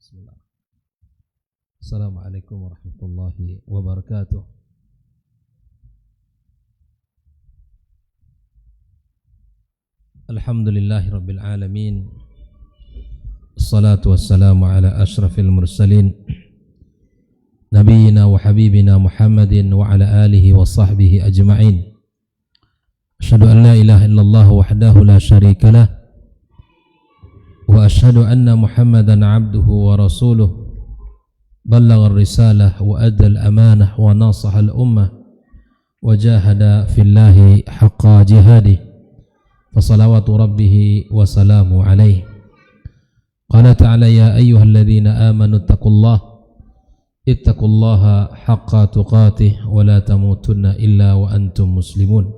Bismillah. Assalamualaikum warahmatullahi wabarakatuh. Alhamdulillahi rabbil alamin. Assalatu wassalamu ala ashrafil mursalin Nabiyyina wa habibina Muhammadin wa ala alihi wa sahbihi ajma'in. Asyhadu an la ilaha illallah wahdahu la syarika lah wa asyhadu anna Muhammadan abduhu wa rasuluh ballagha ar-risalah wa adda al-amanah wa nasaha al-ummah wa jahada fillahi haqqa jihadih fa salawatu rabbih wa salamu alayhi. Qala ta'ala ya ayyuhalladzina amanu ittaqullaha haqqa tuqatih wa la tamutunna illa wa antum muslimun.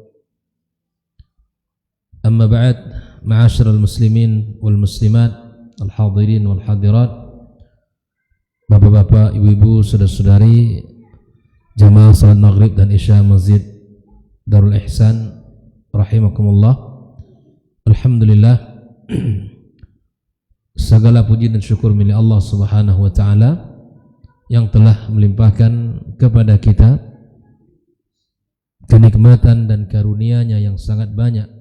Amma ba'd, ma'asyiral muslimin wal muslimat, al hadirin wal hadirat, bapak-bapak, ibu-ibu, saudara-saudari, jamaah salat maghrib dan isya Masjid Darul Ihsan rahimakumullah. Alhamdulillah, segala puji dan syukur milik Allah Subhanahu wa taala yang telah melimpahkan kepada kita kenikmatan dan karunia-Nya yang sangat banyak.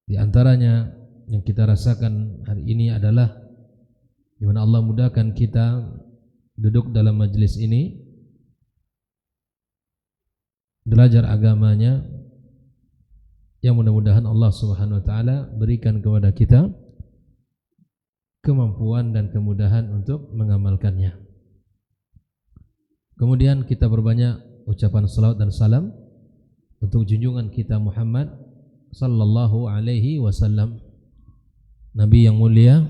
Di antaranya yang kita rasakan hari ini adalah di mana Allah mudahkan kita duduk dalam majelis ini, belajar agamanya, yang mudah-mudahan Allah Subhanahu wa taala berikan kepada kita kemampuan dan kemudahan untuk mengamalkannya. Kemudian kita berbanyak ucapan salawat dan salam untuk junjungan kita Muhammad sallallahu alaihi wasallam, Nabi yang mulia,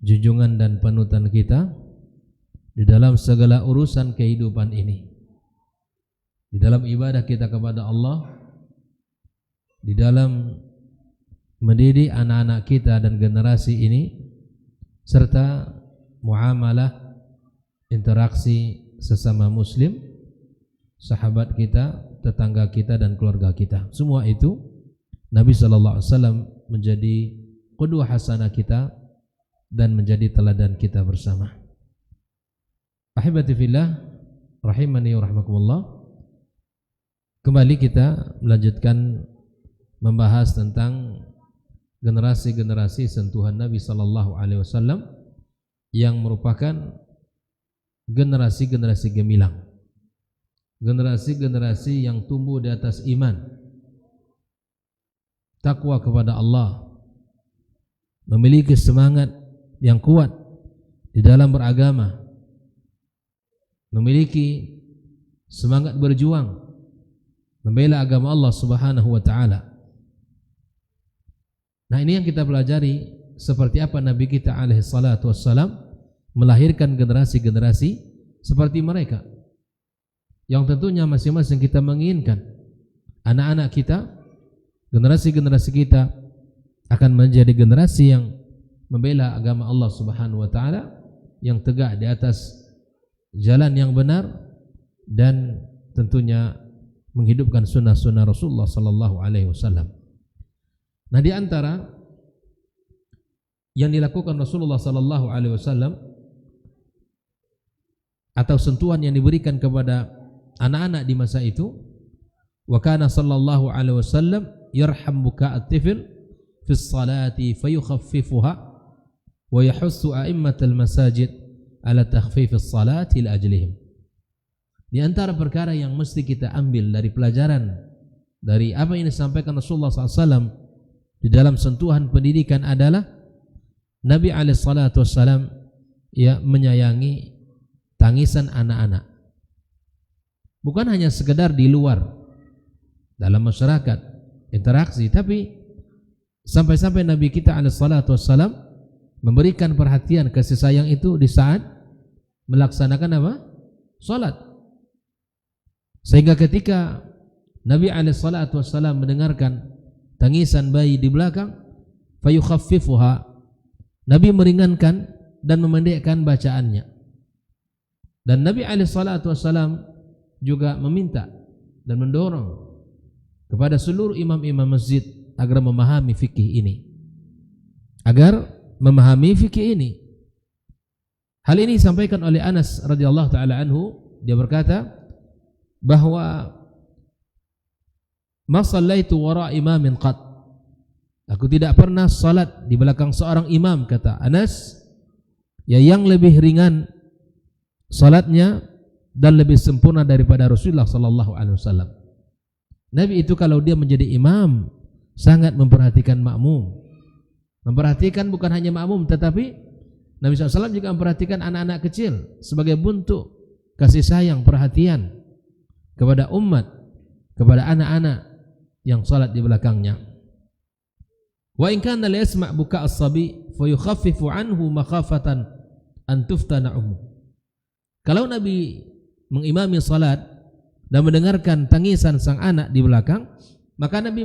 junjungan dan panutan kita di dalam segala urusan kehidupan ini, di dalam ibadah kita kepada Allah, di dalam mendidik anak-anak kita dan generasi ini, serta muamalah, interaksi sesama muslim, sahabat kita, tetangga kita dan keluarga kita. Semua itu Nabi sallallahu alaihi wasallam menjadi qudwah hasanah kita dan menjadi teladan kita bersama. Ahibati fillah rahimani wa rahmakumullah. Kembali kita melanjutkan membahas tentang generasi-generasi sentuhan Nabi sallallahu alaihi wasallam yang merupakan generasi-generasi gemilang, generasi-generasi yang tumbuh di atas iman, takwa kepada Allah, memiliki semangat yang kuat di dalam beragama, memiliki semangat berjuang membela agama Allah Subhanahu wa taala. Nah, ini yang kita pelajari, seperti apa Nabi kita alaihi salatu wassalam melahirkan generasi-generasi seperti mereka, yang tentunya masing-masing kita menginginkan anak-anak kita, generasi-generasi kita akan menjadi generasi yang membela agama Allah Subhanahu wa taala, yang tegak di atas jalan yang benar dan tentunya menghidupkan sunnah-sunnah Rasulullah sallallahu alaihi wasallam. Nah, di antara yang dilakukan Rasulullah sallallahu alaihi wasallam atau sentuhan yang diberikan kepada anak-anak di masa itu, wa kana sallallahu alaihi wasallam yarham buka'at tifl fi sholati fayukhaffifuha wa yahussu a'immatal masajid ala takhfifis sholati li ajlihim. Di antara perkara yang mesti kita ambil dari pelajaran dari apa yang disampaikan Rasulullah SAW di dalam sentuhan pendidikan adalah Nabi SAW ya menyayangi tangisan anak-anak, bukan hanya sekedar di luar dalam masyarakat interaksi, tapi sampai-sampai Nabi kita SAW memberikan perhatian, kasih sayang itu di saat melaksanakan apa? Salat. Sehingga ketika Nabi SAW mendengarkan tangisan bayi di belakang, fayukhaffifuha, Nabi meringankan dan memendekkan bacaannya. Dan Nabi SAW juga meminta dan mendorong kepada seluruh imam-imam masjid agar memahami fikih ini, agar memahami fikih ini. Hal ini disampaikan oleh Anas radhiyallahu taala anhu, dia berkata bahwa ma sallaitu wara imamin qat, aku tidak pernah salat di belakang seorang imam, kata Anas, ya yang lebih ringan salatnya dan lebih sempurna daripada Rasulullah sallallahu alaihi wasallam. Nabi itu kalau dia menjadi imam sangat memperhatikan makmum. Memperhatikan bukan hanya makmum, tetapi Nabi SAW juga memperhatikan anak-anak kecil sebagai bentuk kasih sayang, perhatian kepada umat, kepada anak-anak yang salat di belakangnya. Wa in kana la yasma' buka' as-sabi fa yukhaffifu anhu makhafatan an tuftana ummu. Kalau Nabi mengimami salat dan mendengarkan tangisan sang anak di belakang, maka Nabi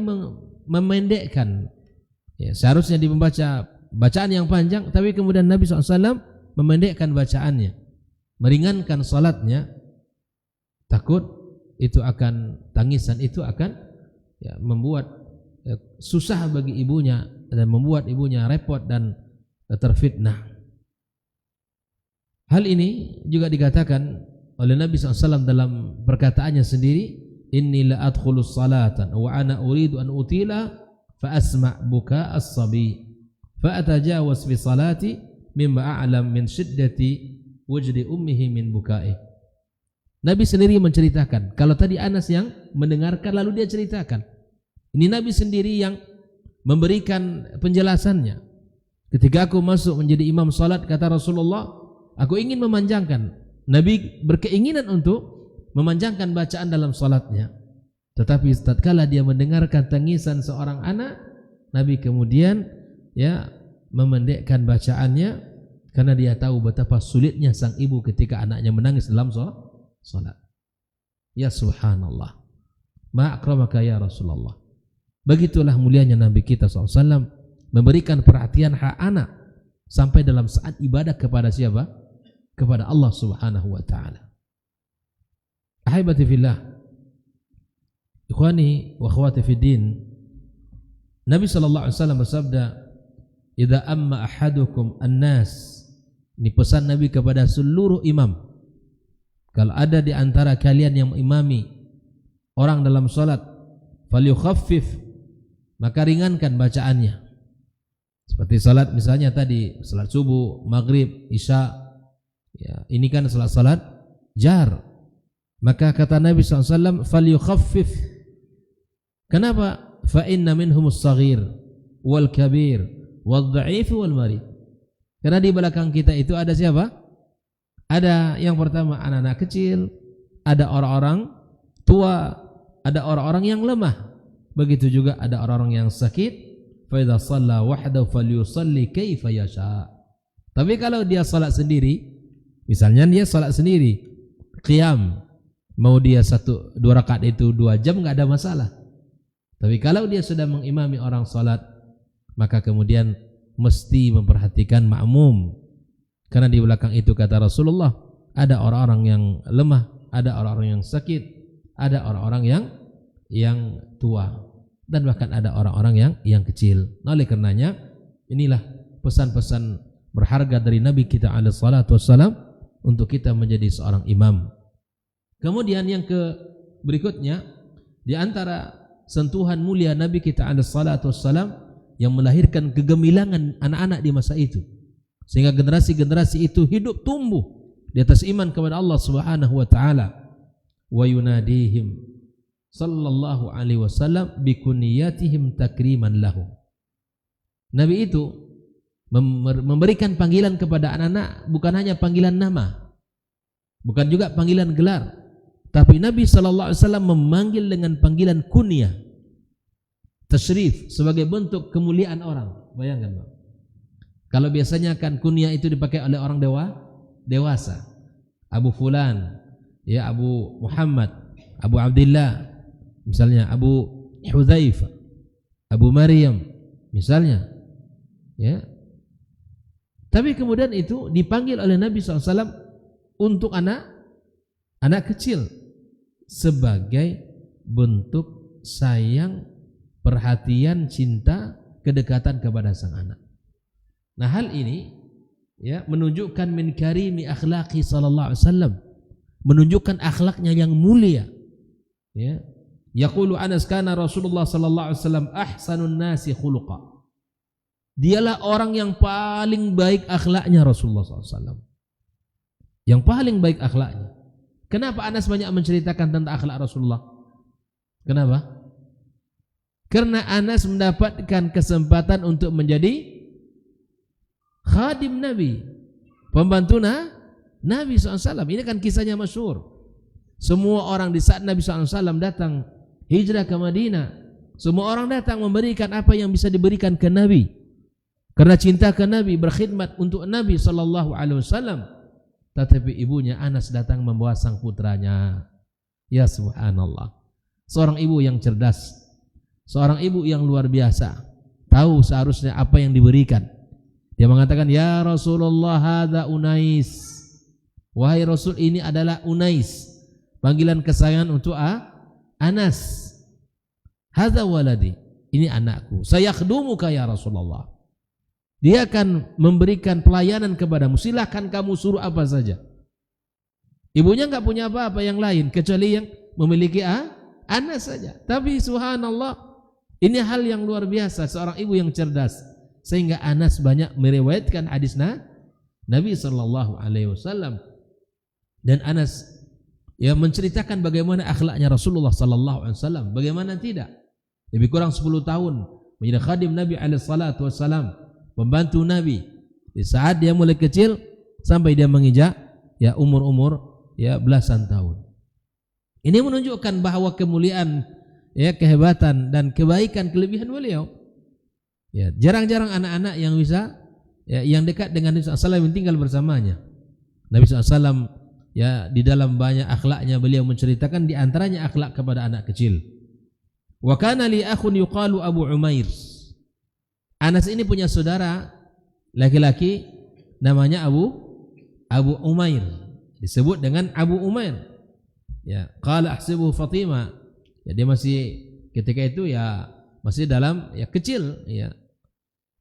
memendekkan. Ya, seharusnya dibaca bacaan yang panjang, tapi kemudian Nabi SAW memendekkan bacaannya, meringankan salatnya, takut itu akan tangisan itu akan membuat susah bagi ibunya dan membuat ibunya repot dan terfitnah. Hal ini juga dikatakan oleh Nabi SAW dalam perkataannya sendiri, inni la adkhulus salatan wa ana uridu an utila fa asma' buka as-sabi fa atajawaz fi salati mimma a'lam min shiddati wajdi ummihi min bukai. Nabi sendiri menceritakan, kalau tadi Anas yang mendengarkan lalu dia ceritakan, ini Nabi sendiri yang memberikan penjelasannya. Ketika aku masuk menjadi imam salat, kata Rasulullah, aku ingin memanjangkan. Nabi berkeinginan untuk memanjangkan bacaan dalam salatnya. Tetapi tatkala dia mendengarkan tangisan seorang anak, Nabi kemudian memendekkan bacaannya karena dia tahu betapa sulitnya sang ibu ketika anaknya menangis dalam salat. Ya subhanallah. Ma akramaka ya Rasulullah. Begitulah mulianya Nabi kita SAW memberikan perhatian hak anak sampai dalam saat ibadah kepada siapa? Kepada Allah Subhanahu wa taala. Ahibati fillah, ikhwani wa akhwati fid din, Nabi sallallahu alaihi wasallam bersabda, "Idza amma ahadukum an-nas." Ini pesan Nabi kepada seluruh imam. Kalau ada di antara kalian yang mengimami orang dalam salat, falyukhaffif, maka ringankan bacaannya. Seperti salat misalnya tadi, salat subuh, maghrib, isya, ya, ini kan salat jar. Maka kata Nabi SAW, falyukhaffif. Kenapa? Fa inna minhumus saghir wal kabir wal dha'if wal marid. Karena di belakang kita itu ada siapa? Ada yang pertama anak-anak kecil, ada orang-orang tua, ada orang-orang yang lemah. Begitu juga ada orang-orang yang sakit. Fa idza shalla wahdahu falyusalli kaifa yasha. Tapi kalau dia salat sendiri, misalnya dia salat sendiri, qiyam, mau dia 1-2 rakaat itu 2 jam enggak ada masalah. Tapi kalau dia sudah mengimami orang salat, maka kemudian mesti memperhatikan makmum. Karena di belakang itu kata Rasulullah, ada orang-orang yang lemah, ada orang-orang yang sakit, ada orang-orang yang tua, dan bahkan ada orang-orang yang kecil. Oleh karenanya, inilah pesan-pesan berharga dari Nabi kita alaihi salatu wassalam untuk kita menjadi seorang imam. Kemudian yang berikutnya, di antara sentuhan mulia Nabi kita alaihi salatu wassalam yang melahirkan kegemilangan anak-anak di masa itu, sehingga generasi-generasi itu hidup tumbuh di atas iman kepada Allah Subhanahu wa taala. Wa yunadihim sallallahu alaihi wasallam bi kunyatihim takriman lahum. Nabi itu memberikan panggilan kepada anak-anak bukan hanya panggilan nama, bukan juga panggilan gelar, tapi Nabi sallallahu alaihi wasallam memanggil dengan panggilan kunyah, tasyrif, sebagai bentuk kemuliaan orang. Bayangkan, Pak. Kalau biasanya kan kunyah itu dipakai oleh orang dewasa. Abu Fulan, ya Abu Muhammad, Abu Abdullah, misalnya Abu Hudzaifah, Abu Maryam, misalnya, ya. Tapi kemudian itu dipanggil oleh Nabi SAW untuk anak kecil sebagai bentuk sayang, perhatian, cinta, kedekatan kepada sang anak. Nah, hal ini ya menunjukkan min karimi akhlaqi sallallahu alaihi wasallam, menunjukkan akhlaknya yang mulia. Ya. Yaqulu Anas kana Rasulullah sallallahu alaihi wasallam ahsanun nasi khuluqa. Dialah orang yang paling baik akhlaknya Rasulullah sallallahu alaihi wasallam. Yang paling baik akhlaknya. Kenapa Anas banyak menceritakan tentang akhlak Rasulullah? Kenapa? Karena Anas mendapatkan kesempatan untuk menjadi khadim Nabi, pembantu Nabi SAW. Ini kan kisahnya masyhur. Semua orang di saat Nabi SAW datang hijrah ke Madinah, semua orang datang memberikan apa yang bisa diberikan ke Nabi. Karena cinta ke Nabi, berkhidmat untuk Nabi SAW. Tetapi ibunya Anas datang membawa sang putranya. Ya subhanallah. Seorang ibu yang cerdas, seorang ibu yang luar biasa, tahu seharusnya apa yang diberikan. Dia mengatakan, ya Rasulullah hadza Unais. Wahai Rasul, ini adalah Unais. Panggilan kesayangan untuk Anas. Hadza waladi. Ini anakku. Sayakhdumuka ya Rasulullah. Dia akan memberikan pelayanan kepadamu. Silakan kamu suruh apa saja. Ibunya enggak punya apa-apa yang lain kecuali yang memiliki Anas saja. Tapi subhanallah, ini hal yang luar biasa, seorang ibu yang cerdas, sehingga Anas banyak meriwayatkan hadis Nabi sallallahu alaihi wasallam. Dan Anas yang menceritakan bagaimana akhlaknya Rasulullah sallallahu alaihi wasallam, bagaimana tidak. Lebih kurang 10 tahun menjadi khadim Nabi alaihi salatu wasallam, pembantu Nabi. Di saat dia mulai kecil sampai dia menginjak ya umur ya belasan tahun. Ini menunjukkan bahwa kemuliaan, ya kehebatan dan kebaikan kelebihan beliau. Ya, jarang-jarang anak-anak yang bisa ya yang dekat dengan Nabi SAW yang tinggal bersamanya. Nabi SAW ya di dalam banyak akhlaknya beliau menceritakan di antaranya akhlak kepada anak kecil. Wa kana li akhun yuqalu Abu Umair. Anas ini punya saudara laki-laki namanya Abu Umair, disebut dengan Abu Umair. Ya, qala ahsibuhu Fatimah. Ya, dia masih ketika itu ya masih dalam ya kecil ya.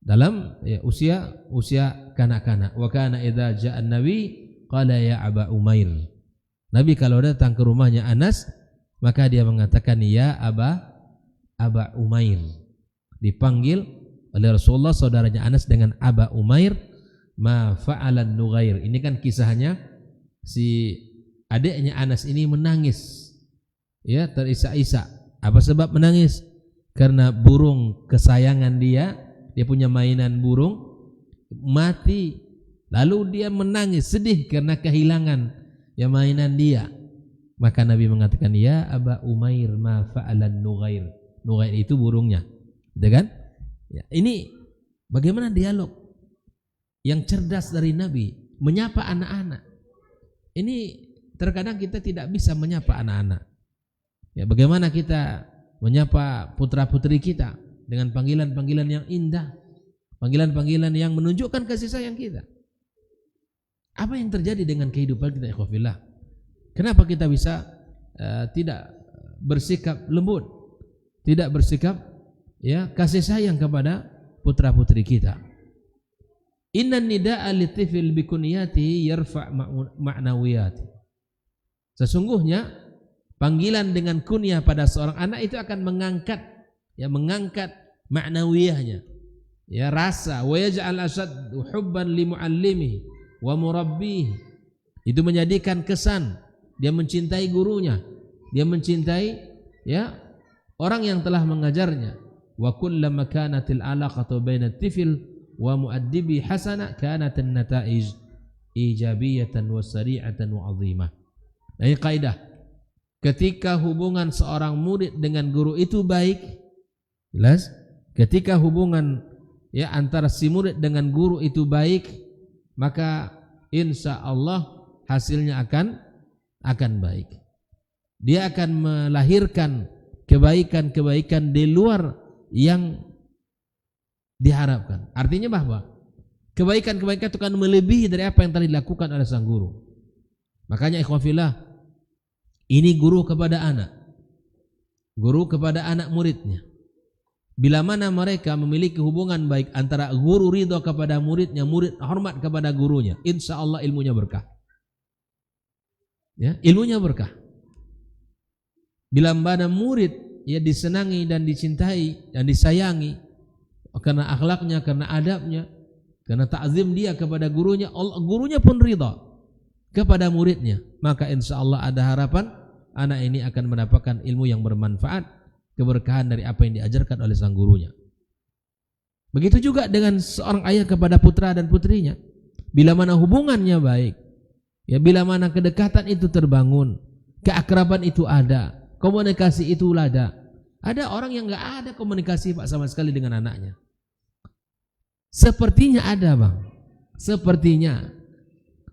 Dalam ya usia kanak-kanak. Wa kana idza ja'a an-nabi qala ya Aba Umair. Nabi kalau datang ke rumahnya Anas, maka dia mengatakan ya Aba Umair. Dipanggil oleh Rasulullah saudaranya Anas dengan Aba Umair, ma fa'alan Nughair. Ini kan kisahnya si adiknya Anas ini menangis, ya terisak-isak. Apa sebab menangis? Karena burung kesayangan dia punya mainan burung mati, lalu dia menangis sedih karena kehilangan ya mainan dia. Maka Nabi mengatakan ya Aba Umair ma fa'alan Nughair. Nughair itu burungnya, gitu kan? Ya, ini bagaimana dialog yang cerdas dari Nabi menyapa anak-anak. Ini terkadang kita tidak bisa menyapa anak-anak. Ya, bagaimana kita menyapa putra-putri kita dengan panggilan-panggilan yang indah, panggilan-panggilan yang menunjukkan kasih sayang kita. Apa yang terjadi dengan kehidupan kita, ikhwafillah? Kenapa kita bisa tidak bersikap lembut, tidak bersikap ya kasih sayang kepada putra-putri kita? Innan nida'a litifil bikunyati yarfa' ma'nawiyati. Sesungguhnya panggilan dengan kunyah pada seorang anak itu akan mengangkat ma'nawiyahnya, ya rasa, wa yaj'al ashad hubban li muallimihi wa murabbihi. Itu menjadikan kesan dia mencintai gurunya, dia mencintai ya orang yang telah mengajarnya. Wa kullama kanatil alaqatu baina tifil wa muaddibi hasana kanat an-nata'ij ijabiyatan wa sari'atan wa 'azimah. Ini kaidah. Ketika hubungan seorang murid dengan guru itu baik, jelas? Ketika hubungan ya antara si murid dengan guru itu baik, maka insya Allah hasilnya akan baik. Dia akan melahirkan kebaikan-kebaikan di luar yang diharapkan. Artinya bahwa kebaikan-kebaikan itu akan melebihi dari apa yang telah dilakukan oleh sang guru. Makanya ikhwafillah, ini guru kepada anak muridnya. Bila mana mereka memiliki hubungan baik antara guru ridho kepada muridnya, murid hormat kepada gurunya, insya Allah ilmunya berkah. Ya, ilmunya berkah. Bila mana murid ya disenangi dan dicintai dan disayangi karena akhlaknya, karena adabnya, karena ta'zim dia kepada gurunya, gurunya pun ridha kepada muridnya, maka insya Allah ada harapan anak ini akan mendapatkan ilmu yang bermanfaat, keberkahan dari apa yang diajarkan oleh sang gurunya. Begitu juga dengan seorang ayah kepada putra dan putrinya. Bila mana hubungannya baik, ya bila mana kedekatan itu terbangun, keakraban itu ada, komunikasi itu ada. Ada orang yang nggak ada komunikasi Pak sama sekali dengan anaknya. Sepertinya ada Bang, sepertinya,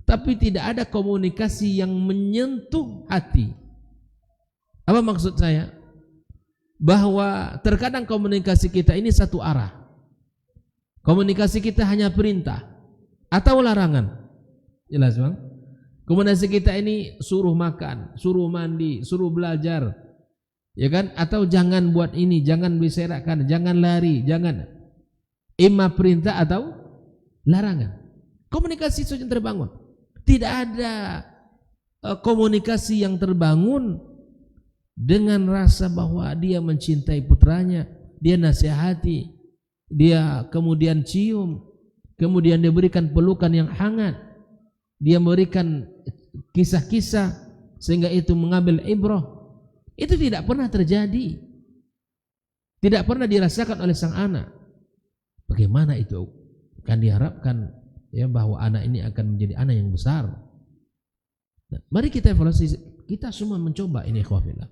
tapi tidak ada komunikasi yang menyentuh hati. Apa maksud saya? Bahwa terkadang komunikasi kita ini satu arah. Komunikasi kita hanya perintah atau larangan. Jelas Bang? Komunikasi kita ini suruh makan, suruh mandi, suruh belajar, ya kan? Atau jangan buat ini, jangan berserakan, jangan lari, jangan. Imma perintah atau larangan. Komunikasi itu yang terbangun. Tidak ada komunikasi yang terbangun dengan rasa bahwa dia mencintai putranya, dia nasihati, dia kemudian cium, kemudian dia berikan pelukan yang hangat, dia memberikan kisah-kisah sehingga itu mengambil ibrah. Itu tidak pernah terjadi, tidak pernah dirasakan oleh sang anak. Bagaimana itu kan diharapkan ya bahwa anak ini akan menjadi anak yang besar. Nah, mari kita evaluasi, kita semua mencoba ini ikhwafillah.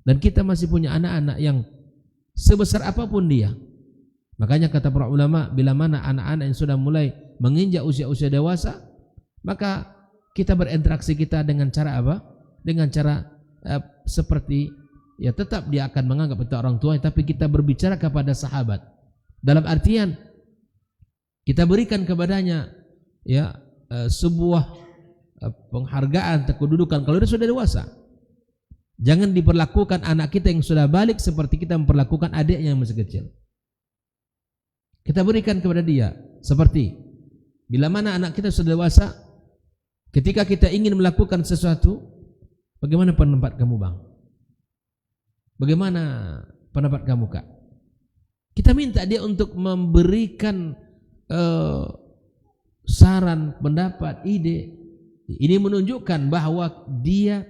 Dan kita masih punya anak-anak yang sebesar apapun dia. Makanya kata para ulama, bila mana anak-anak yang sudah mulai menginjak usia-usia dewasa, maka kita berinteraksi kita dengan cara apa? Dengan cara seperti ya tetap dia akan menganggap itu orang tua, tapi kita berbicara kepada sahabat. Dalam artian kita berikan kepadanya ya sebuah penghargaan, kedudukan kalau dia sudah dewasa. Jangan diperlakukan anak kita yang sudah balik seperti kita memperlakukan adiknya yang masih kecil. Kita berikan kepada dia seperti bila mana anak kita sudah dewasa, ketika kita ingin melakukan sesuatu, bagaimana pendapat kamu Bang? Bagaimana pendapat kamu Kak? Kita minta dia untuk memberikan saran, pendapat, ide. Ini menunjukkan bahwa dia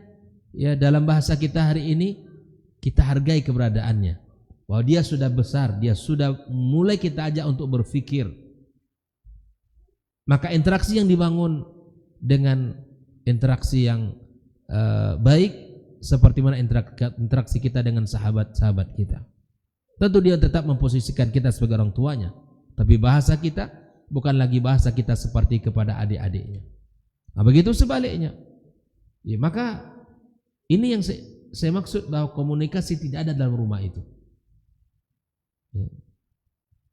ya dalam bahasa kita hari ini kita hargai keberadaannya. Bahwa dia sudah besar, dia sudah mulai kita ajak untuk berpikir. Maka interaksi yang dibangun dengan interaksi yang baik seperti mana interaksi kita dengan sahabat-sahabat kita. Tentu dia tetap memposisikan kita sebagai orang tuanya, tapi bahasa kita bukan lagi bahasa kita seperti kepada adik-adiknya. Nah, begitu sebaliknya. Ya, maka ini yang saya maksud bahwa komunikasi tidak ada dalam rumah itu. Ya.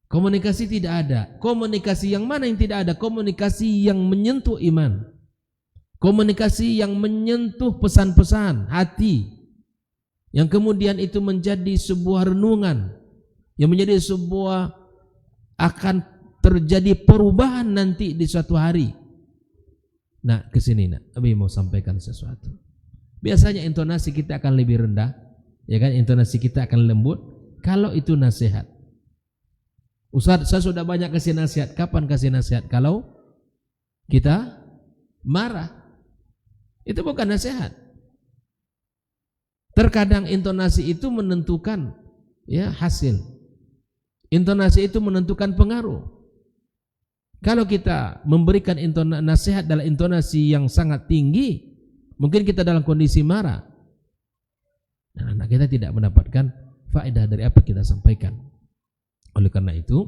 Komunikasi tidak ada. Komunikasi yang mana yang tidak ada? Komunikasi yang menyentuh iman. Komunikasi yang menyentuh pesan-pesan hati. Yang kemudian itu menjadi sebuah renungan, yang menjadi sebuah akan terjadi perubahan nanti di suatu hari. Nah, kesini nak, Abi mau sampaikan sesuatu. Biasanya intonasi kita akan lebih rendah, ya kan? Intonasi kita akan lembut kalau itu nasihat. Ustaz, saya sudah banyak kasih nasihat. Kapan kasih nasihat? Kalau kita marah, itu bukan nasihat. Terkadang intonasi itu menentukan ya hasil. Intonasi itu menentukan pengaruh. Kalau kita memberikan nasihat dalam intonasi yang sangat tinggi, mungkin kita dalam kondisi marah. Nah, anak kita tidak mendapatkan faedah dari apa kita sampaikan. Oleh karena itu,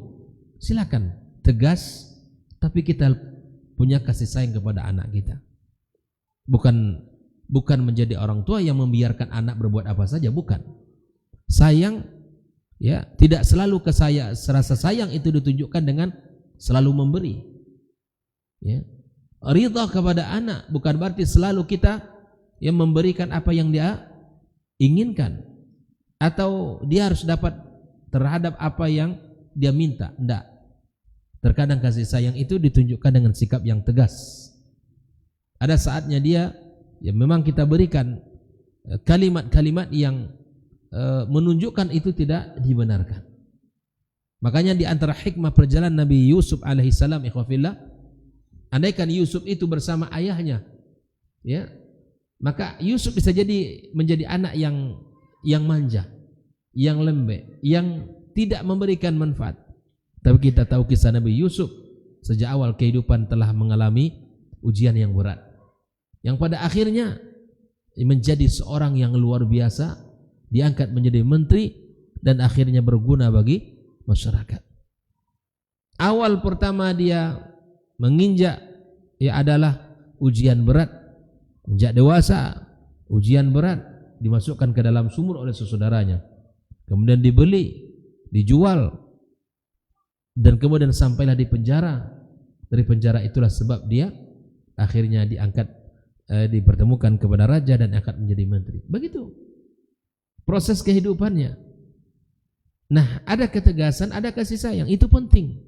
silakan tegas, tapi kita punya kasih sayang kepada anak kita. Bukan menjadi orang tua yang membiarkan anak berbuat apa saja, bukan. Sayang ya, tidak selalu rasa sayang itu ditunjukkan dengan selalu memberi. Ya. Ridha kepada anak bukan berarti selalu kita yang memberikan apa yang dia inginkan atau dia harus dapat terhadap apa yang dia minta. Enggak. Terkadang kasih sayang itu ditunjukkan dengan sikap yang tegas. Ada saatnya dia, ya memang kita berikan kalimat-kalimat yang menunjukkan itu tidak dibenarkan. Makanya di antara hikmah perjalanan Nabi Yusuf alaihissalam, ikhwafillah, andaikan Yusuf itu bersama ayahnya, ya, maka Yusuf bisa menjadi anak yang manja, yang lembek, yang tidak memberikan manfaat. Tapi kita tahu kisah Nabi Yusuf, sejak awal kehidupan telah mengalami ujian yang berat, yang pada akhirnya menjadi seorang yang luar biasa, diangkat menjadi menteri dan akhirnya berguna bagi masyarakat. Awal pertama dia menginjak adalah ujian berat. Menjak dewasa, ujian berat, dimasukkan ke dalam sumur oleh saudaranya, kemudian dibeli, dijual, dan kemudian sampailah di penjara. Dari penjara itulah sebab dia akhirnya diangkat, dipertemukan kepada raja dan angkat menjadi menteri. Begitu proses kehidupannya. Nah, ada ketegasan, ada kasih sayang, itu penting.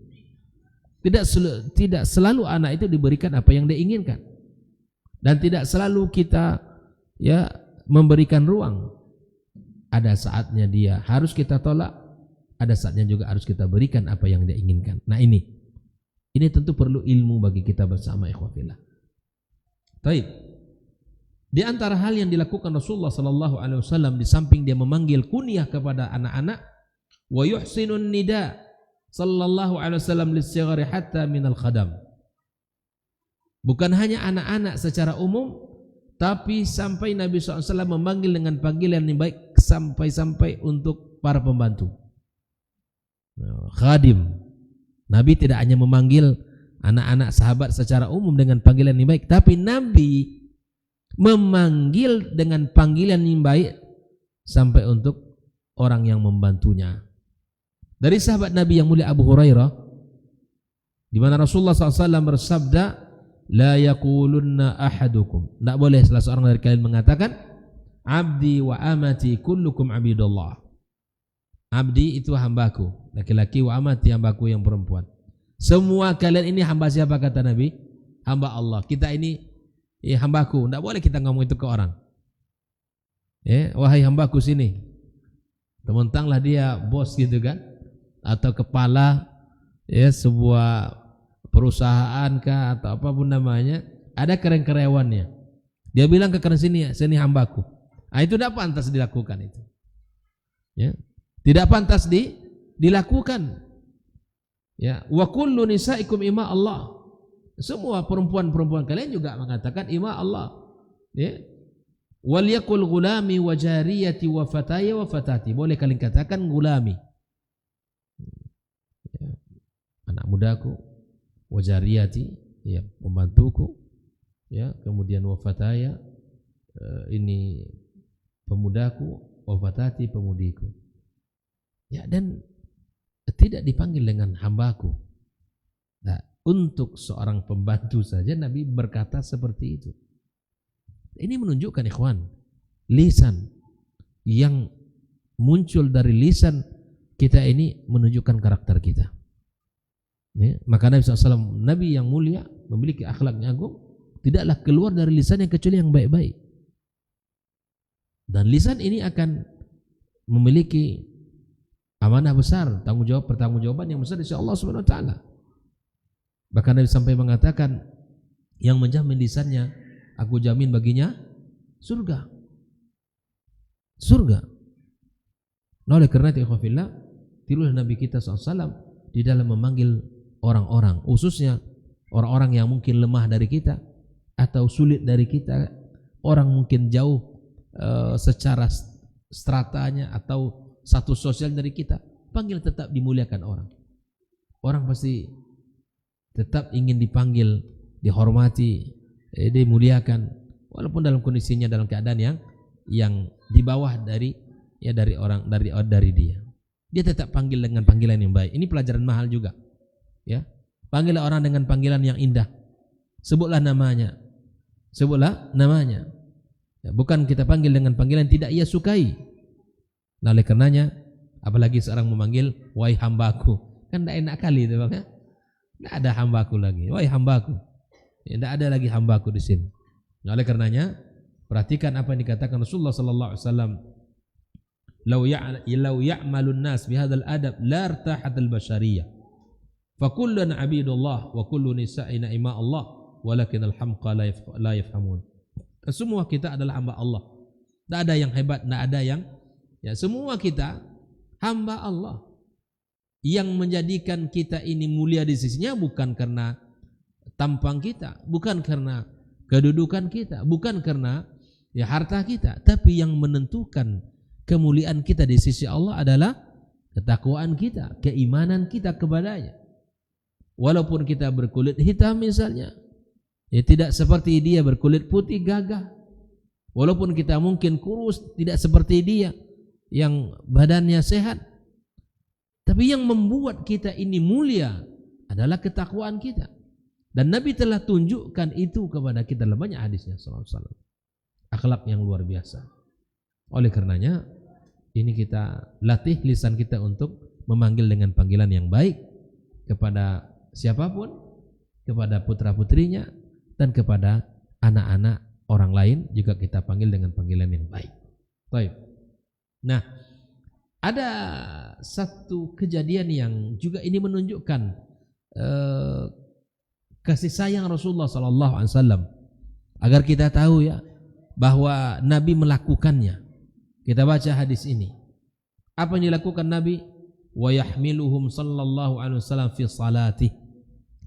Tidak selalu anak itu diberikan apa yang dia inginkan, dan tidak selalu kita memberikan ruang. Ada saatnya dia harus kita tolak, ada saatnya juga harus kita berikan apa yang dia inginkan. Nah, ini tentu perlu ilmu bagi kita bersama, ikhwafillah. Taib. Di antara hal yang dilakukan Rasulullah sallallahu alaihi wasallam, di samping dia memanggil kunyah kepada anak-anak, wa yuhsinun nida sallallahu alaihi wasallam lis-sighari hatta minal khadam. Bukan hanya anak-anak secara umum, tapi sampai Nabi SAW memanggil dengan panggilan yang baik sampai untuk para pembantu, khadim. Nabi tidak hanya memanggil anak-anak sahabat secara umum dengan panggilan yang baik, tapi Nabi memanggil dengan panggilan yang baik sampai untuk orang yang membantunya. Dari sahabat Nabi yang mulia Abu Hurairah, di mana Rasulullah SAW bersabda, la yaqulunna ahadukum, tidak boleh salah seorang dari kalian mengatakan, abdi wa amati kullukum abidullah. Abdi itu hambaku laki-laki, wa amati hambaku yang perempuan. Semua kalian ini hamba siapa, kata Nabi? Hamba Allah. Kita ini hambaku. Tidak boleh kita ngomong itu ke orang. Wahai hambaku sini. Tementanglah dia bos gitu kan, atau kepala sebuah perusahaan kah atau apapun namanya, ada karyawannya. Dia bilang ke sini hambaku. Itu tidak pantas dilakukan itu. Tidak pantas dilakukan. Wa kullu nisaikum ima Allah. Semua perempuan-perempuan kalian juga mengatakan ima Allah. Wal yakul gulami wa jariyati wa fataya wa fatati. Boleh kalian katakan gulami, anak mudaku, wa jariyati, pembantuku, kemudian wa fataya, ini pemudaku, wa fatati, pemudiku. Dan tidak dipanggil dengan hambaku. Nah, untuk seorang pembantu saja Nabi berkata seperti itu. Ini menunjukkan, ikhwan, lisan yang muncul dari lisan kita ini menunjukkan karakter kita. Maka Nabi SAW, Nabi yang mulia, memiliki akhlak yang agung, tidaklah keluar dari lisan yang kecuali yang baik-baik. Dan lisan ini akan memiliki amanah besar, pertanggungjawaban yang besar dari Allah Subhanahu wa taala. Bahkan Nabi sampai mengatakan, yang menjamin lisannya, aku jamin baginya surga. Surga. Nah, oleh karena itu, ikhwafillah, tirulah Nabi kita SAW di dalam memanggil orang-orang, khususnya orang-orang yang mungkin lemah dari kita atau sulit dari kita, orang mungkin jauh secara stratanya atau satu sosial dari kita, panggil, tetap dimuliakan orang. Orang pasti tetap ingin dipanggil, dihormati, dimuliakan, walaupun dalam kondisinya dalam keadaan yang di bawah dari dia. Dia tetap panggil dengan panggilan yang baik. Ini pelajaran mahal juga. Panggillah orang dengan panggilan yang indah. Sebutlah namanya. Bukan kita panggil dengan panggilan tidak ia sukai. Nah, oleh karenanya Apalagi seorang memanggil wahai hambaku. Kan tidak enak kali itu, Bang. Tidak ada hambaku lagi. Wahai hambaku. Tidak ada lagi hambaku di sini. Oleh karenanya, perhatikan apa yang dikatakan Rasulullah sallallahu alaihi wasallam. Lau ya'malun nas bihadzal adab la irtahat al-bashariyah. Fa kullun 'abidullah wa kullu nisa'ina ima Allah, walakin al-hamqa la yafhamun. Semua kita adalah hamba Allah. Tidak ada yang hebat, tidak ada yang semua kita hamba Allah. Yang menjadikan kita ini mulia di sisinya bukan karena tampang kita, bukan karena kedudukan kita, bukan karena harta kita, tapi yang menentukan kemuliaan kita di sisi Allah adalah ketakwaan kita, keimanan kita kepadanya. Walaupun kita berkulit hitam misalnya, tidak seperti dia berkulit putih gagah. Walaupun kita mungkin kurus, tidak seperti dia yang badannya sehat. Tapi yang membuat kita ini mulia adalah ketakwaan kita. Dan Nabi telah tunjukkan itu kepada kita dalam banyak hadisnya sallallahu alaihi wasallam. Akhlak yang luar biasa. Oleh karenanya, ini kita latih lisan kita untuk memanggil dengan panggilan yang baik kepada siapapun, kepada putra-putrinya, dan kepada anak-anak orang lain juga kita panggil dengan panggilan yang baik. Baik. Nah, ada satu kejadian yang juga ini menunjukkan kasih sayang Rasulullah sallallahu alaihi wasallam, agar kita tahu ya bahwa Nabi melakukannya. Kita baca hadis ini. Apa yang dilakukan Nabi? Wa yahmiluhum sallallahu alaihi wasallam fi salati.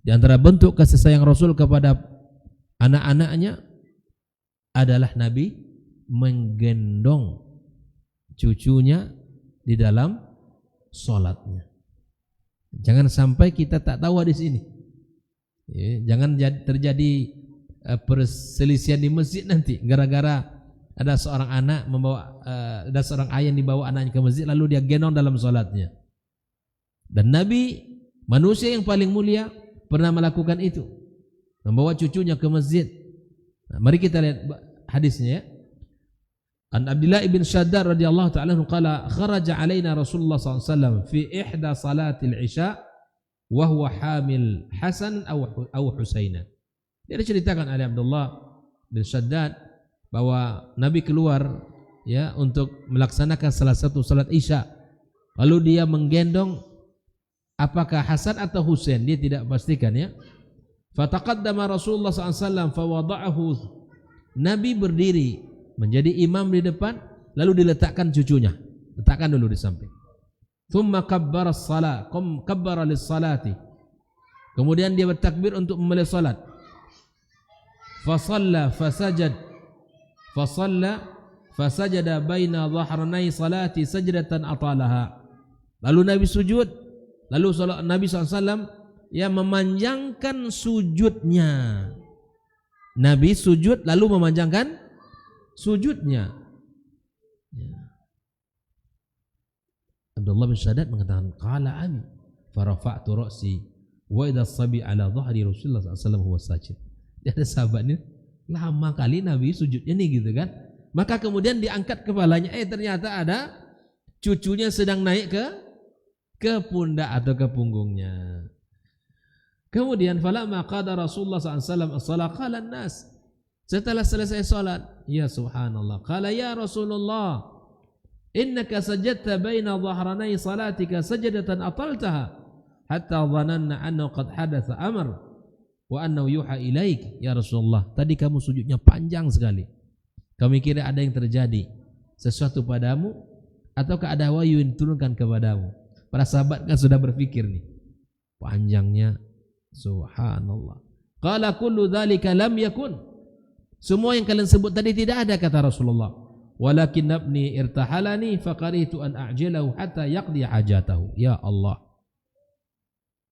Di antara bentuk kasih sayang Rasul kepada anak-anaknya adalah Nabi menggendong cucunya di dalam sholatnya. Jangan sampai kita tak tahu hadis ini. Jangan terjadi perselisihan di masjid nanti gara-gara ada seorang anak ada seorang ayah yang dibawa anaknya ke masjid lalu dia gendong dalam sholatnya. Dan Nabi, manusia yang paling mulia, pernah melakukan itu, membawa cucunya ke masjid. Nah, mari kita lihat hadisnya ya. An Abdullah ibn Shaddad radhiyallahu ta'ala anhu qala kharaja alaina Rasulullah sallallahu alaihi wasallam fi ihda salatil isya wa huwa hamil Hasan aw Husaina. Dia diceritakan oleh Abdullah bin Shaddad bahwa Nabi keluar ya untuk melaksanakan salah satu salat Isya. Lalu dia menggendong apakah Hasan atau Husain, dia tidak pastikan ya. Fataqaddama Rasulullah sallallahu alaihi wasallam fawada'ahu. Nabi berdiri menjadi imam di depan, lalu diletakkan cucunya, letakkan dulu di samping. Thumma kabbara as-salat, kabbara lis-salati. Kemudian dia bertakbir untuk memulai salat. Fasalla fasajada baina dhahranai salati sajdatan atalaha. Lalu Nabi sujud, lalu Nabi SAW ya memanjangkan sujudnya. Nabi sujud lalu memanjangkan sujudnya. Ya. Abdullah bin Shaddad mengatakan qala abi farafa'tu ra'si wa idha sabi ala dhahri Rasulullah sallallahu alaihi wasallam. Dia ada sahabatnya lama kali Nabi sujudnya nih gitu kan. Maka kemudian diangkat kepalanya, ternyata ada cucunya sedang naik ke pundak atau ke punggungnya. Kemudian falamma qada Rasulullah sallallahu alaihi wasallam as-salat qala an-nas. Setelah selesai salat, ya subhanallah, qala ya Rasulullah, innaka sajadta baina dhahranai salatika sajdatan ataltaha hatta dhananna annahu qad hadatha amr wa annahu yuha ilaik. Ya Rasulullah, tadi kamu sujudnya panjang sekali. Kami kira ada yang terjadi sesuatu padamu ataukah ada wahyu yang diturunkan kepadamu. Para sahabat kan sudah berpikir nih, panjangnya subhanallah. Qala kullu dzalika lam yakun. Semua yang kalian sebut tadi tidak ada, kata Rasulullah. Walakin nabni irtahalani faqaritu an a'jalahu hatta yaqdi hajatahu. Ya Allah.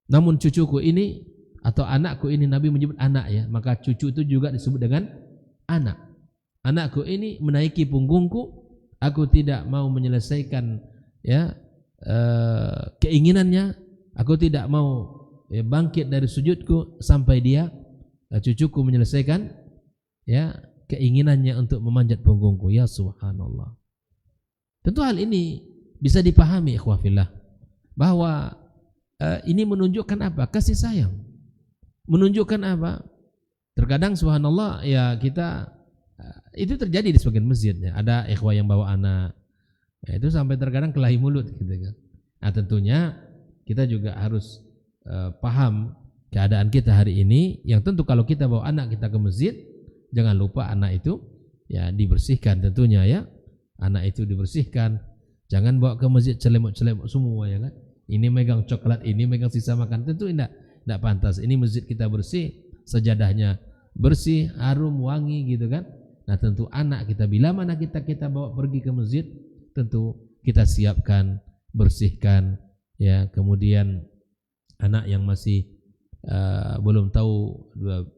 Namun cucuku ini atau anakku ini, Nabi menyebut anak ya, maka cucu itu juga disebut dengan anak. Anakku ini menaiki punggungku, aku tidak mau menyelesaikan ya keinginannya, aku tidak mau bangkit dari sujudku sampai dia cucuku menyelesaikan ya keinginannya untuk memanjat punggungku. Ya subhanallah. Tentu hal ini bisa dipahami ikhwah fillah bahwa ini menunjukkan apa? Kasih sayang. Menunjukkan apa? Terkadang subhanallah ya kita itu terjadi di sebagian masjidnya. Ada ikhwah yang bawa anak, ya, itu sampai terkadang kelahi mulut gitu kan. Nah tentunya kita juga harus paham keadaan kita hari ini. Yang tentu kalau kita bawa anak kita ke masjid, jangan lupa anak itu ya dibersihkan tentunya ya. Anak itu dibersihkan. Jangan bawa ke masjid celemuk-celemuk semua ya kan. Ini megang coklat, ini megang sisa makan, tentu tidak pantas. Ini masjid kita bersih, sajadahnya bersih, harum, wangi gitu kan. Nah tentu anak kita, bila mana kita bawa pergi ke masjid, tentu kita siapkan, bersihkan ya. Kemudian anak yang masih belum tahu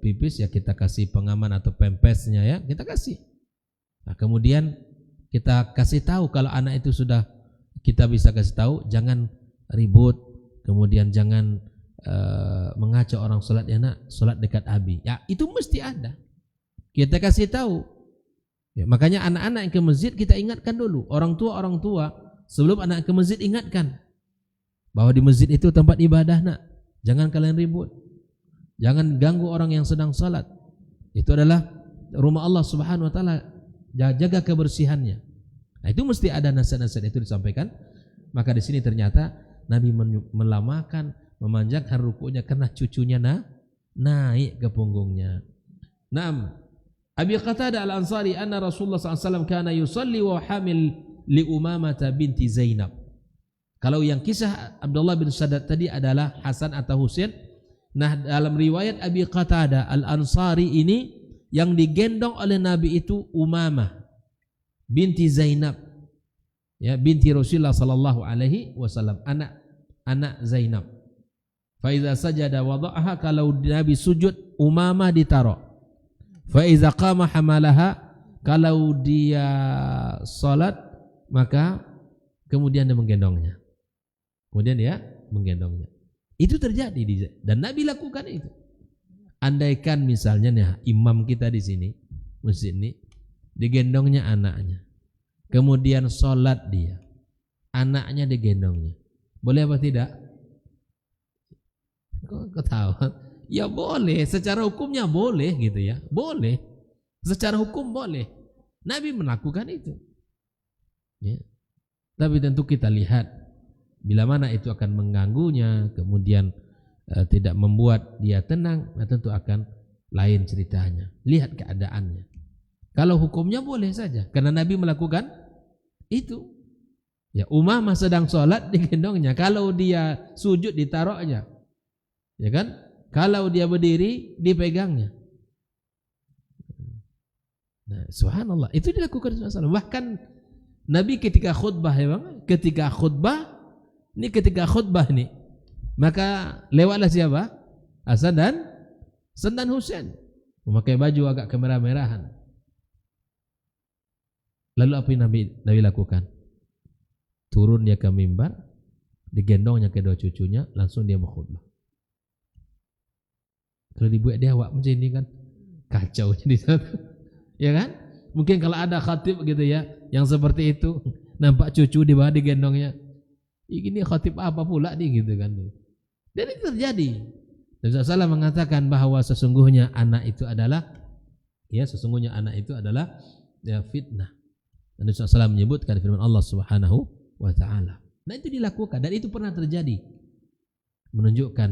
pipis ya kita kasih pengaman atau pempesnya ya, kita kasih. Nah kemudian kita kasih tahu kalau anak itu sudah, kita bisa kasih tahu jangan ribut, kemudian jangan mengajak orang sholat, ya nak sholat dekat abi, ya itu mesti ada, kita kasih tahu ya. Makanya anak-anak yang ke masjid kita ingatkan dulu, orang tua sebelum anak ke masjid ingatkan bahwa di masjid itu tempat ibadah nak, jangan kalian ribut, jangan ganggu orang yang sedang sholat, itu adalah rumah Allah subhanahu wa ta'ala, jaga kebersihannya. Nah, itu mesti ada nasihat-nasihat itu disampaikan. Maka di sini ternyata Nabi melamakan, memanjangkan rukunya karena cucunya naik ke punggungnya. Naam. Abi Qatadah Al-Ansari anna Rasulullah SAW kana yusalli wa hamil li Umamah binti Zainab. Kalau yang kisah Abdullah bin Shaddad tadi adalah Hasan atau Husain. Nah, dalam riwayat Abi Qatadah Al-Ansari ini yang digendong oleh Nabi itu Umamah binti Zainab. Ya, binti Rasulullah sallallahu alaihi wasallam, anak Zainab. Fa iza sajada wada'aha, kalau Nabi sujud Umamah ditaruh. Fa iza qama hamalaha, kalau dia salat maka kemudian dia menggendongnya. Itu terjadi dan Nabi lakukan itu. Andaikan misalnya nih imam kita di sini masjid ini digendongnya anaknya, kemudian sholat dia, anaknya digendongnya, boleh apa tidak? Kok ketahuan? Ya boleh, secara hukumnya boleh gitu ya, boleh, secara hukum boleh. Nabi melakukan itu ya. Tapi tentu kita lihat bila mana itu akan mengganggunya, kemudian tidak membuat dia tenang, nah tentu akan lain ceritanya. Lihat keadaannya. Kalau hukumnya boleh saja, karena Nabi melakukan itu. Ya, Umamah sedang sholat digendongnya. Kalau dia sujud ditaruhnya, ya kan? Kalau dia berdiri dipegangnya. Nah, subhanallah, itu dilakukan Rasulullah. Bahkan Nabi ketika khutbah, ya bang, ketika khutbah nih, maka lewatlah siapa? Hasan dan Husain, memakai baju agak kemerah-merahan. Lalu apa yang Nabi lakukan? Turun dia ke mimbar, digendongnya kedua cucunya, langsung dia berkhutbah. Kalau dibuat dia awak macam ini kan kacau jadi satu. Ya kan? Mungkin kalau ada khatib gitu ya, yang seperti itu, nampak cucu di bawah digendongnya. Ini khatib apa pula nih gitu kan. Dan itu terjadi. Nabi SAW mengatakan bahwa sesungguhnya anak itu adalah ya fitnah. Nabi SAW menyebutkan firman Allah Subhanahu wa ta'ala. Nah itu dilakukan dan itu pernah terjadi, menunjukkan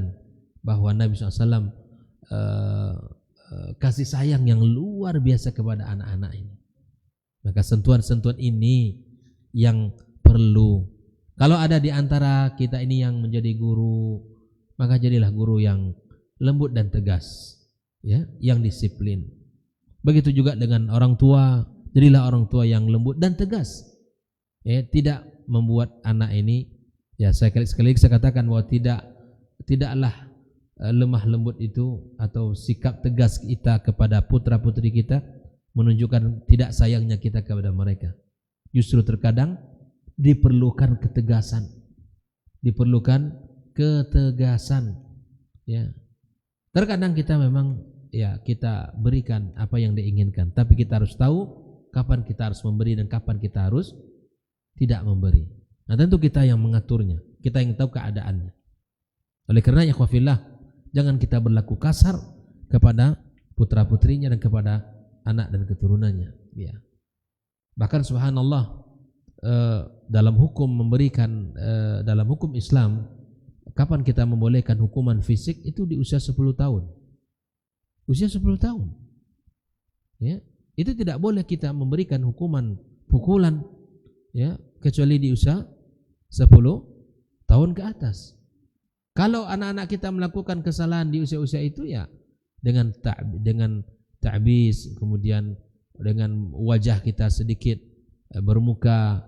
bahwa Nabi SAW kasih sayang yang luar biasa kepada anak-anak ini. Maka sentuhan-sentuhan ini yang perlu. Kalau ada di antara kita ini yang menjadi guru, maka jadilah guru yang lembut dan tegas, ya, yang disiplin. Begitu juga dengan orang tua, jadilah orang tua yang lembut dan tegas, ya, tidak membuat anak ini, ya, sekali saya katakan bahwa tidaklah lemah lembut itu atau sikap tegas kita kepada putra putri kita menunjukkan tidak sayangnya kita kepada mereka. Justru terkadang diperlukan ketegasan, ya. Terkadang kita memang, ya, kita berikan apa yang diinginkan, tapi kita harus tahu kapan kita harus memberi dan kapan kita harus tidak memberi. Nah, tentu kita yang mengaturnya, kita yang tahu keadaannya. Oleh karena ya ikhwafillah, jangan kita berlaku kasar kepada putra-putrinya dan kepada anak dan keturunannya. Ya. Bahkan subhanallah, dalam hukum memberikan dalam hukum Islam, kapan kita membolehkan hukuman fisik itu di usia 10 tahun. Usia 10 tahun. Ya, itu tidak boleh kita memberikan hukuman pukulan, ya, kecuali di usia 10 tahun ke atas. Kalau anak-anak kita melakukan kesalahan di usia-usia itu, ya dengan ta'bis, kemudian dengan wajah kita sedikit bermuka,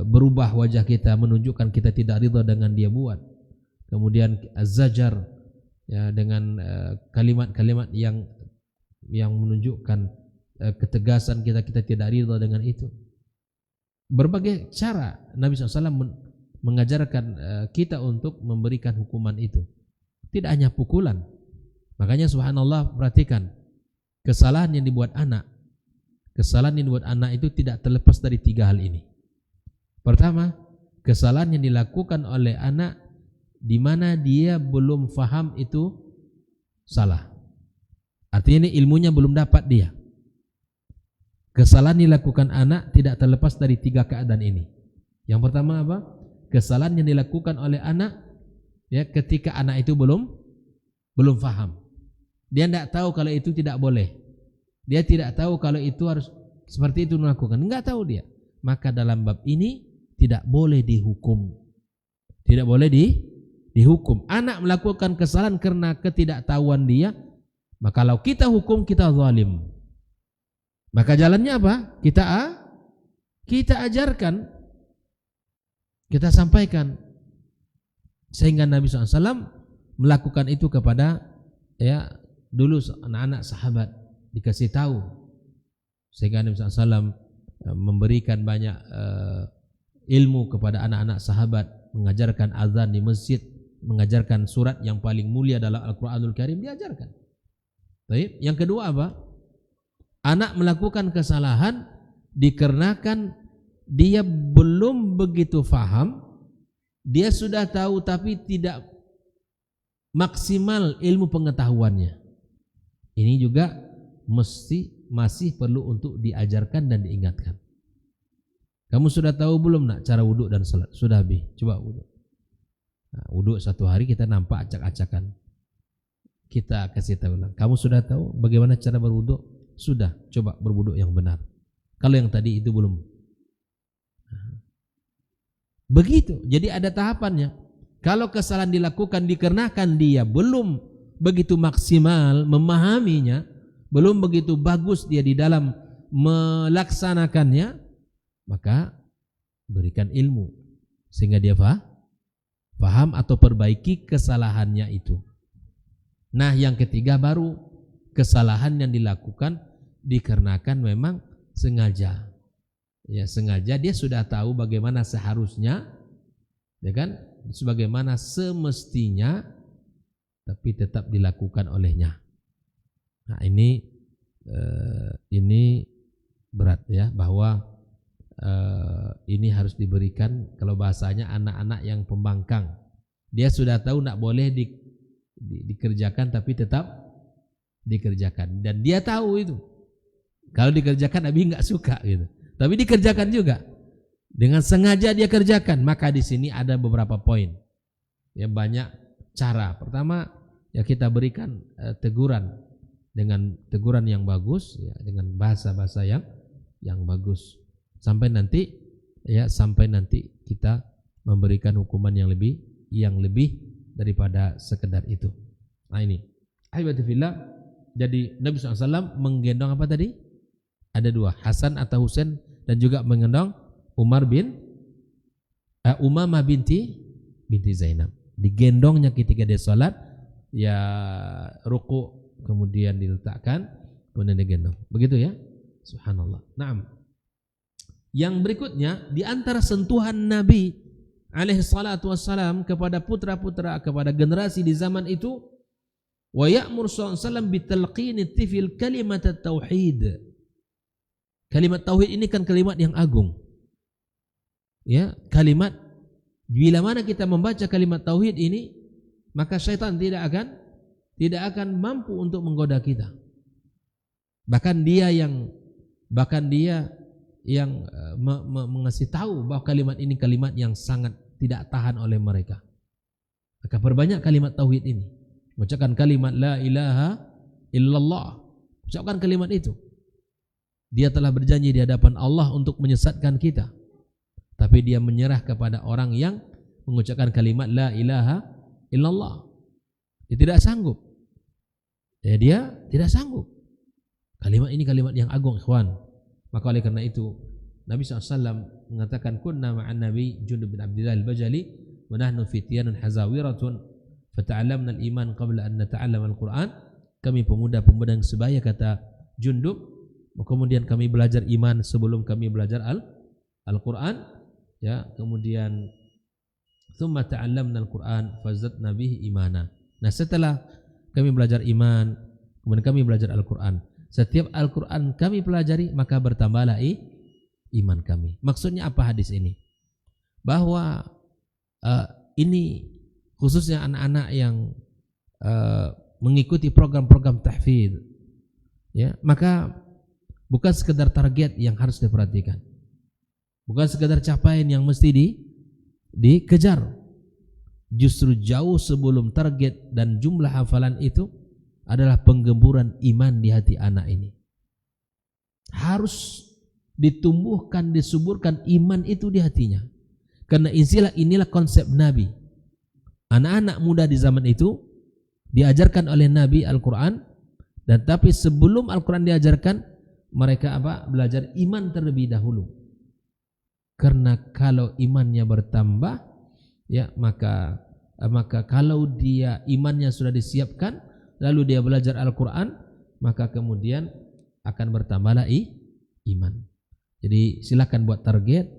berubah wajah kita menunjukkan kita tidak ridha dengan dia buat. Kemudian az-zajar, ya, dengan kalimat-kalimat yang menunjukkan ketegasan kita tidak ridha dengan itu. Berbagai cara Nabi SAW mengajarkan kita untuk memberikan hukuman itu. Tidak hanya pukulan. Makanya subhanallah, perhatikan kesalahan yang dibuat anak. Kesalahan yang dibuat anak itu tidak terlepas dari 3 hal ini. Pertama, kesalahan yang dilakukan oleh anak di mana dia belum faham itu salah. Artinya ini ilmunya belum dapat dia. Kesalahan dilakukan anak tidak terlepas dari 3 keadaan ini. Yang pertama apa? Kesalahan yang dilakukan oleh anak, ya, ketika anak itu belum faham. Dia tidak tahu kalau itu tidak boleh. Dia tidak tahu kalau itu harus seperti itu melakukan. Enggak tahu dia. Maka dalam bab ini tidak boleh dihukum. Tidak boleh dihukum. Anak melakukan kesalahan karena ketidaktahuan dia, maka kalau kita hukum, kita zalim. Maka jalannya apa? Kita ajarkan, kita sampaikan, sehingga Nabi SAW melakukan itu kepada, ya, dulu anak-anak sahabat dikasih tahu, sehingga Nabi SAW memberikan banyak ilmu kepada anak-anak sahabat, mengajarkan azan di masjid, mengajarkan surat yang paling mulia dalam Al-Quranul Karim, diajarkan. Baik. Yang kedua apa? Anak melakukan kesalahan dikarenakan dia belum begitu faham, dia sudah tahu tapi tidak maksimal ilmu pengetahuannya. Ini juga masih perlu untuk diajarkan dan diingatkan. Kamu sudah tahu belum nak cara wuduk dan salat? Sudah, Bi. Coba wuduk. Nah, wuduk 1 hari kita nampak acak-acakan. Kita kasih tahu lah. Kamu sudah tahu bagaimana cara berwuduk? Sudah, coba berwuduk yang benar. Kalau yang tadi itu belum. Begitu. Jadi ada tahapannya. Kalau kesalahan dilakukan dikarenakan dia belum begitu maksimal memahaminya, belum begitu bagus dia di dalam melaksanakannya, maka berikan ilmu sehingga dia paham atau perbaiki kesalahannya itu. Nah, yang ketiga baru kesalahan yang dilakukan dikarenakan memang sengaja. Ya, sengaja dia sudah tahu bagaimana seharusnya, ya kan? Sebagaimana semestinya, tapi tetap dilakukan olehnya. Nah, ini berat, ya, bahwa ini harus diberikan, kalau bahasanya anak-anak yang pembangkang. Dia sudah tahu tidak boleh dikerjakan tapi tetap dikerjakan, dan dia tahu itu kalau dikerjakan Nabi nggak suka gitu, tapi dikerjakan juga dengan sengaja dia kerjakan. Maka di sini ada beberapa poin, ya, banyak cara. Pertama, ya, kita berikan teguran dengan teguran yang bagus, ya, dengan bahasa-bahasa yang bagus, sampai nanti kita memberikan hukuman yang lebih daripada sekedar itu. Nah, ini ahibati fillah. Jadi Nabi SAW menggendong apa tadi? Ada 2, Hasan atau Husain, dan juga menggendong Umamah binti Zainab. Digendongnya ketika dia salat, ya, ruku, kemudian diletakkan, kemudian digendong. Begitu, ya. Subhanallah. Naam. Yang berikutnya, di antara sentuhan Nabi alaihi salatu wassalam kepada putra-putra, kepada generasi di zaman itu, wa ya'mur sallallahu alaihi wasallam bitalqini tifil kalimat at-tauhid. Kalimat tauhid ini kan kalimat yang agung. ya kalimat. Bila mana kita membaca kalimat tauhid ini, maka syaitan tidak akan mampu untuk menggoda kita. Bahkan dia yang mengasih tahu bahwa kalimat ini kalimat yang sangat tidak tahan oleh mereka. Maka perbanyak kalimat tauhid ini. Mengucapkan kalimat la ilaha illallah. Ucapkan kalimat itu. Dia telah berjanji di hadapan Allah untuk menyesatkan kita. Tapi dia menyerah kepada orang yang mengucapkan kalimat la ilaha illallah. Dia tidak sanggup. Dia tidak sanggup. Kalimat ini kalimat yang agung, ikhwan. Maka oleh karena itu Nabi SAW mengatakan kunna ma'an Nabi Jundub bin Abdillah al-Bajali wa nahnu fityanun hazawiratun fata'alamna al-iman qabla an nata'allam al-Quran. Kami pemuda-pemuda yang sebaya, kata Jundub, kemudian kami belajar iman sebelum kami belajar Al-Quran, ya. Kemudian thumma ta'allamna al-Quran fazadna bihi imana. Nah, setelah kami belajar iman, kemudian kami belajar Al-Quran. Setiap Al-Quran kami pelajari, maka bertambahlah iman kami. Maksudnya apa hadis ini? Bahwa ini khususnya anak-anak yang mengikuti program-program tahfidz, ya, maka bukan sekedar target yang harus diperhatikan, bukan sekedar capaian yang mesti dikejar. Justru jauh sebelum target dan jumlah hafalan itu adalah penggemburan iman di hati anak ini. Harus ditumbuhkan, disuburkan iman itu di hatinya. Karena inilah konsep Nabi. Anak-anak muda di zaman itu diajarkan oleh Nabi Al-Quran, dan tapi sebelum Al-Quran diajarkan, mereka belajar iman terlebih dahulu. Karena kalau imannya bertambah, ya, maka kalau dia imannya sudah disiapkan, lalu dia belajar Al-Quran, maka kemudian akan bertambahlah iman. Jadi silakan buat target,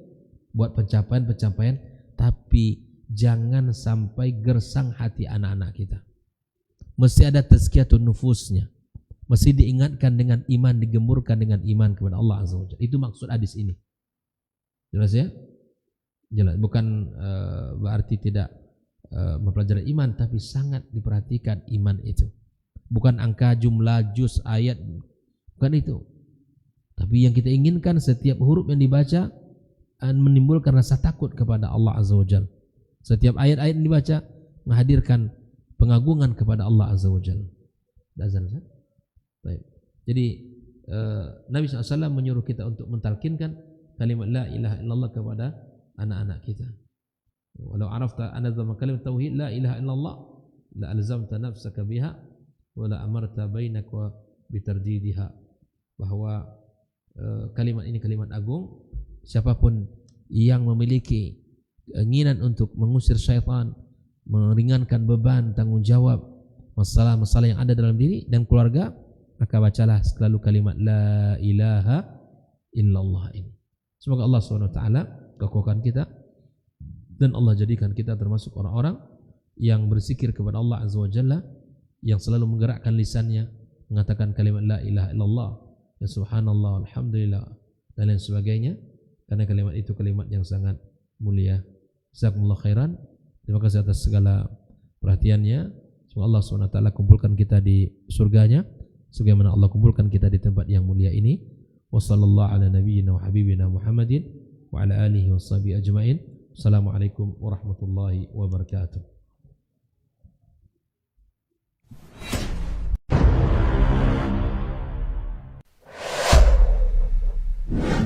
buat pencapaian, tapi jangan sampai gersang hati anak-anak kita. Mesti ada tazkiyatun nufusnya. Mesti diingatkan dengan iman, digemburkan dengan iman kepada Allah Azza wa Jalla. Itu maksud hadis ini. Jelas ya? Jelas. Bukan berarti tidak mempelajari iman, tapi sangat diperhatikan iman itu. Bukan angka, jumlah, juz, ayat, bukan itu. Tapi yang kita inginkan setiap huruf yang dibaca menimbulkan rasa takut kepada Allah Azza wa Jalla. Setiap ayat-ayat yang dibaca menghadirkan pengagungan kepada Allah Azza wa Jalla. Baik. Jadi Nabi SAW menyuruh kita untuk mentalkinkan kalimat la ilaha illallah kepada anak-anak kita. Walau arafta anazama kalimat tauhid la ilaha illallah la alzamta nafsaka biha wa la amarta bainak wa bitardidiha. Bahwa kalimat ini kalimat agung. Siapapun yang memiliki keinginan untuk mengusir syaitan, meringankan beban tanggung jawab masalah-masalah yang ada dalam diri dan keluarga, maka bacalah selalu kalimat la ilaha illallah ini. Semoga Allah SWT kokohkan kita dan Allah jadikan kita termasuk orang-orang yang berzikir kepada Allah Azza wa Jalla, yang selalu menggerakkan lisannya mengatakan kalimat la ilaha illallah, ya subhanallah, alhamdulillah dan lain sebagainya, karena kalimat itu kalimat yang sangat mulia. Jazakumullah khairan. Terima kasih atas segala perhatiannya. Semoga Allah SWT kumpulkan kita di surganya, sebagaimana Allah kumpulkan kita di tempat yang mulia ini. Wassallallahu ala nabiyyina wa habibina Muhammadin wa ala alihi washabihi ajmain. Assalamualaikum warahmatullahi wabarakatuh.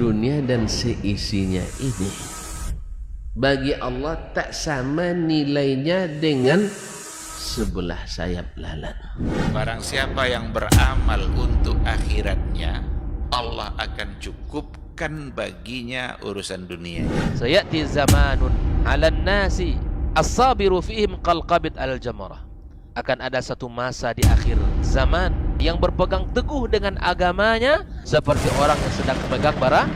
Dunia dan seisinya ini bagi Allah tak sama nilainya dengan sebelah sayap lalat. Barang siapa yang beramal untuk akhiratnya, Allah akan cukupkan baginya urusan dunia. Sayati zamanun 'alan nasi as-sabiru fihim qalqabit al-jamarah. Akan ada satu masa di akhir zaman yang berpegang teguh dengan agamanya seperti orang yang sedang memegang bara